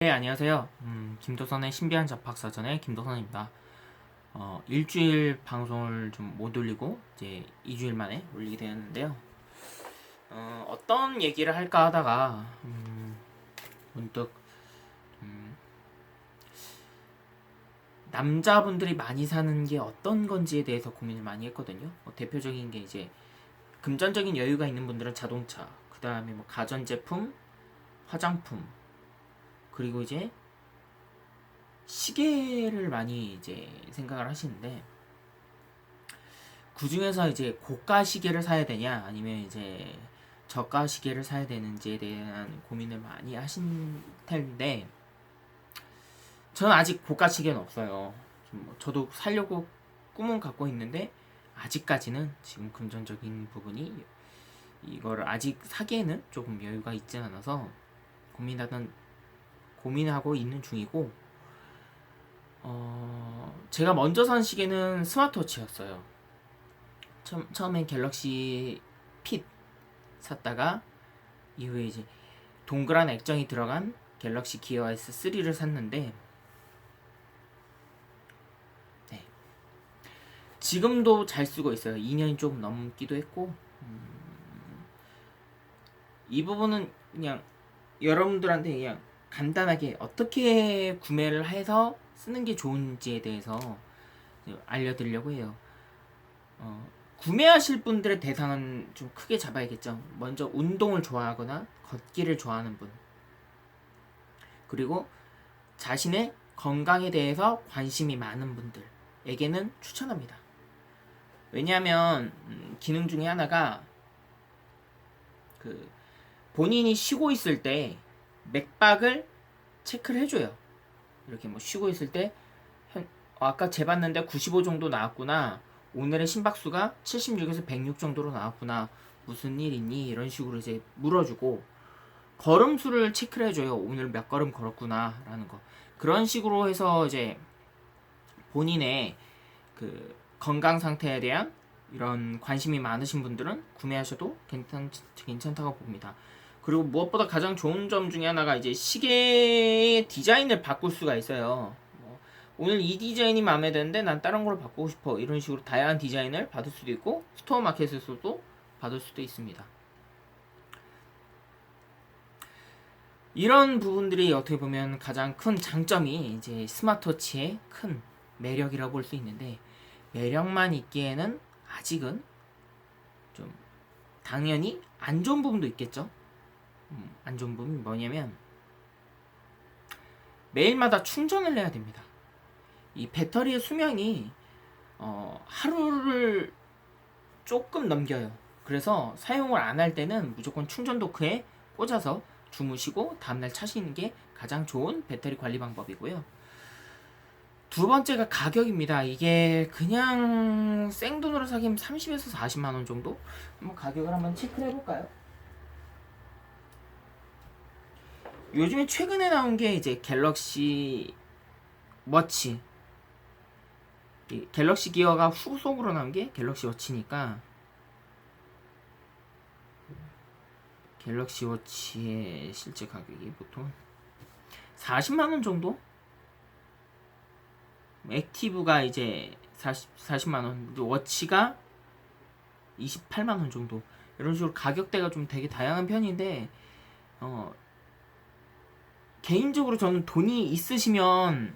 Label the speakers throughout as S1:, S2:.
S1: 네, 안녕하세요. 김도선의 신비한 잡학사전의 김도선입니다. 일주일 방송을 좀 못 올리고 이제 2주일 만에 올리게 되었는데요. 어떤 얘기를 할까 하다가 문득 남자분들이 많이 사는 게 어떤 건지에 대해서 고민을 많이 했거든요. 대표적인 게 이제 금전적인 여유가 있는 분들은 자동차, 그 다음에 뭐 가전제품, 화장품, 그리고 이제 시계를 많이 이제 생각을 하시는데, 그 중에서 이제 고가 시계를 사야 되냐 아니면 이제 저가 시계를 사야 되는지에 대한 고민을 많이 하신 텐데, 저는 아직 고가 시계는 없어요. 저도 살려고 꿈은 갖고 있는데 아직까지는 지금 금전적인 부분이 이거를 아직 사기에는 조금 여유가 있지 않아서 고민하고 있는 중이고, 제가 먼저 산 시계는 스마트워치였어요. 처음엔 갤럭시 핏 샀다가 이후에 이제 동그란 액정이 들어간 갤럭시 기어 S3를 샀는데, 네, 지금도 잘 쓰고 있어요. 2년이 조금 넘기도 했고, 이 부분은 그냥 여러분들한테 그냥 간단하게 어떻게 구매를 해서 쓰는 게 좋은지에 대해서 알려드리려고 해요. 구매하실 분들의 대상은 좀 크게 잡아야겠죠. 먼저 운동을 좋아하거나 걷기를 좋아하는 분, 그리고 자신의 건강에 대해서 관심이 많은 분들에게는 추천합니다. 왜냐하면 기능 중에 하나가 그 본인이 쉬고 있을 때 맥박을 체크를 해줘요. 이렇게 뭐 쉬고 있을 때 아까 재봤는데 95 정도 나왔구나, 오늘의 심박수가 76에서 106 정도로 나왔구나, 무슨 일 있니, 이런 식으로 이제 물어주고, 걸음수를 체크를 해줘요. 오늘 몇 걸음 걸었구나 라는 거. 그런 식으로 해서 이제 본인의 그 건강 상태에 대한 이런 관심이 많으신 분들은 구매하셔도 괜찮다고 봅니다. 그리고 무엇보다 가장 좋은 점 중에 하나가 이제 시계의 디자인을 바꿀 수가 있어요. 오늘 이 디자인이 마음에 드는데 난 다른 걸로 바꾸고 싶어, 이런 식으로 다양한 디자인을 받을 수도 있고, 스토어 마켓에서도 받을 수도 있습니다. 이런 부분들이 어떻게 보면 가장 큰 장점이 이제 스마트워치의 큰 매력이라고 볼 수 있는데, 매력만 있기에는 아직은 좀 당연히 안 좋은 부분도 있겠죠. 안 좋은 부분이 뭐냐면 매일마다 충전을 해야 됩니다. 이 배터리의 수명이 하루를 조금 넘겨요. 그래서 사용을 안 할 때는 무조건 충전 도크에 꽂아서 주무시고 다음날 차시는 게 가장 좋은 배터리 관리 방법이고요. 두 번째가 가격입니다. 이게 그냥 생돈으로 사기면 30에서 40만원 정도? 한번 가격을 한번 체크를 해볼까요? 요즘에 최근에 나온 게 이제 갤럭시 워치, 갤럭시 기어가 후속으로 나온 게 갤럭시 워치니까, 갤럭시 워치의 실제 가격이 보통 40만원 정도? 액티브가 이제 40만원, 워치가 28만원 정도, 이런 식으로 가격대가 좀 되게 다양한 편인데, 개인적으로 저는 돈이 있으시면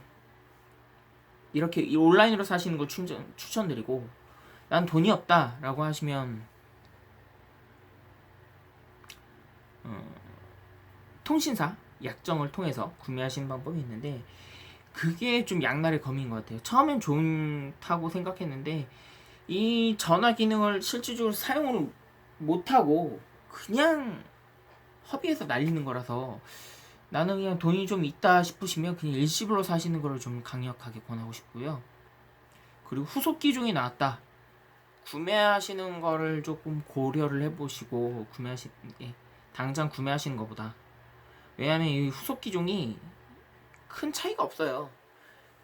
S1: 이렇게 온라인으로 사시는 걸 추천드리고, 난 돈이 없다 라고 하시면 통신사 약정을 통해서 구매하시는 방법이 있는데, 그게 좀 양날의 검인 것 같아요. 처음엔 좋다고 생각했는데 이 전화 기능을 실질적으로 사용을 못하고 그냥 허비해서 날리는 거라서, 나는 그냥 돈이 좀 있다 싶으시면 그냥 일시불로 사시는 거를 좀 강력하게 권하고 싶고요. 그리고 후속 기종이 나왔다, 구매하시는 거를 조금 고려를 해보시고 당장 구매하시는 것보다. 왜냐하면 이 후속 기종이 큰 차이가 없어요.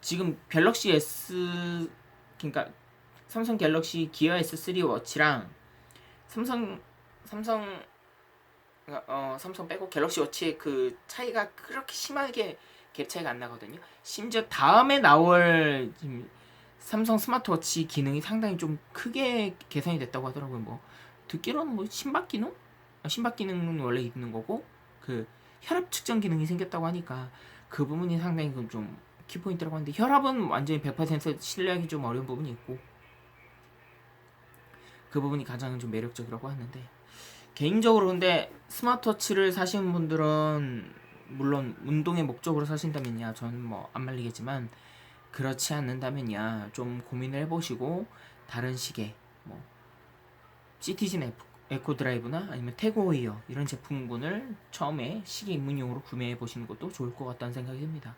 S1: 지금 갤럭시 그러니까 삼성 갤럭시 기어 S3 워치랑 삼성 삼성 빼고 갤럭시 워치의 그 차이가 그렇게 심하게 갭 차이가 안 나거든요. 심지어 다음에 나올 지금 삼성 스마트워치 기능이 상당히 좀 크게 개선이 됐다고 하더라고요. 뭐 듣기로는 뭐 심박 기능? 심박 기능은 원래 있는 거고 그 혈압 측정 기능이 생겼다고 하니까 그 부분이 상당히 좀 키포인트라고 하는데 혈압은 완전히 100% 신뢰하기 좀 어려운 부분이 있고 그 부분이 가장 좀 매력적이라고 하는데 개인적으로 근데 스마트워치를 사시는 분들은 물론 운동의 목적으로 사신다면야 저는 뭐 안 말리겠지만 그렇지 않는다면야 좀 고민을 해보시고 다른 시계 뭐 시티즌 에코 드라이브나 아니면 태그호이어 이런 제품군을 처음에 시계 입문용으로 구매해 보시는 것도 좋을 것 같다는 생각이 듭니다.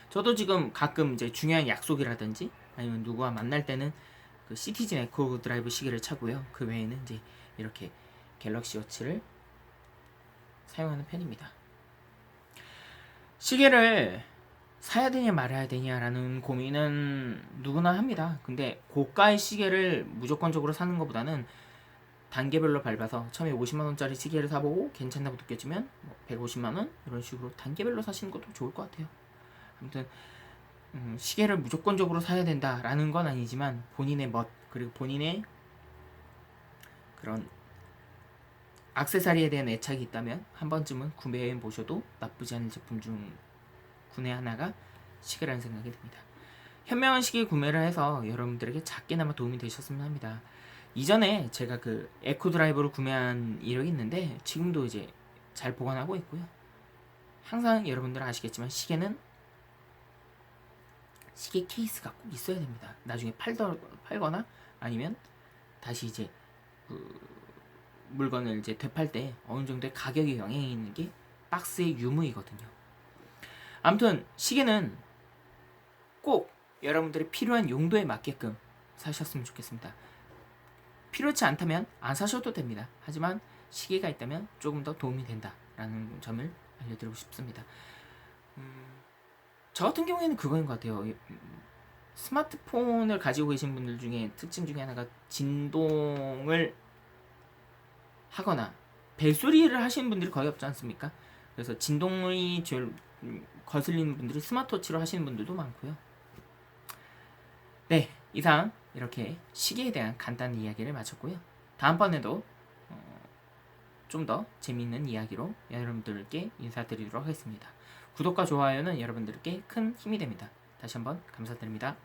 S1: 저도 지금 가끔 이제 중요한 약속이라든지 아니면 누구와 만날 때는 그 시티즌 에코 드라이브 시계를 차고요. 그 외에는 이제 이렇게 갤럭시 워치를 사용하는 편입니다. 시계를 사야 되냐 말아야 되냐라는 고민은 누구나 합니다. 근데 고가의 시계를 무조건적으로 사는 것보다는 단계별로 밟아서 처음에 50만원짜리 시계를 사보고 괜찮다고 느껴지면 150만원 이런 식으로 단계별로 사시는 것도 좋을 것 같아요. 아무튼 시계를 무조건적으로 사야 된다라는 건 아니지만 본인의 멋 그리고 본인의 그런 액세서리에 대한 애착이 있다면 한 번쯤은 구매해 보셔도 나쁘지 않은 제품 중 군의 하나가 시계라는 생각이 듭니다. 현명한 시계 구매를 해서 여러분들에게 작게나마 도움이 되셨으면 합니다. 이전에 제가 그 에코 드라이버를 구매한 이력이 있는데 지금도 이제 잘 보관하고 있고요. 항상 여러분들은 아시겠지만 시계는 시계 케이스가 꼭 있어야 됩니다. 나중에 팔거나 아니면 다시 이제 그 물건을 이제 되팔 때 어느 정도의 가격에 영향이 있는 게 박스의 유무이거든요. 아무튼 시계는 꼭 여러분들이 필요한 용도에 맞게끔 사셨으면 좋겠습니다. 필요치 않다면 안 사셔도 됩니다. 하지만 시계가 있다면 조금 더 도움이 된다라는 점을 알려드리고 싶습니다. 저 같은 경우에는 그거인 것 같아요. 스마트폰을 가지고 계신 분들 중에 특징 중에 하나가 진동을 하거나 벨소리를 하시는 분들이 거의 없지 않습니까? 그래서 진동이 제일 거슬리는 분들이 스마트워치로 하시는 분들도 많고요. 네, 이상 이렇게 시계에 대한 간단한 이야기를 마쳤고요. 다음번에도 좀 더 재미있는 이야기로 여러분들께 인사드리도록 하겠습니다. 구독과 좋아요는 여러분들께 큰 힘이 됩니다. 다시 한번 감사드립니다.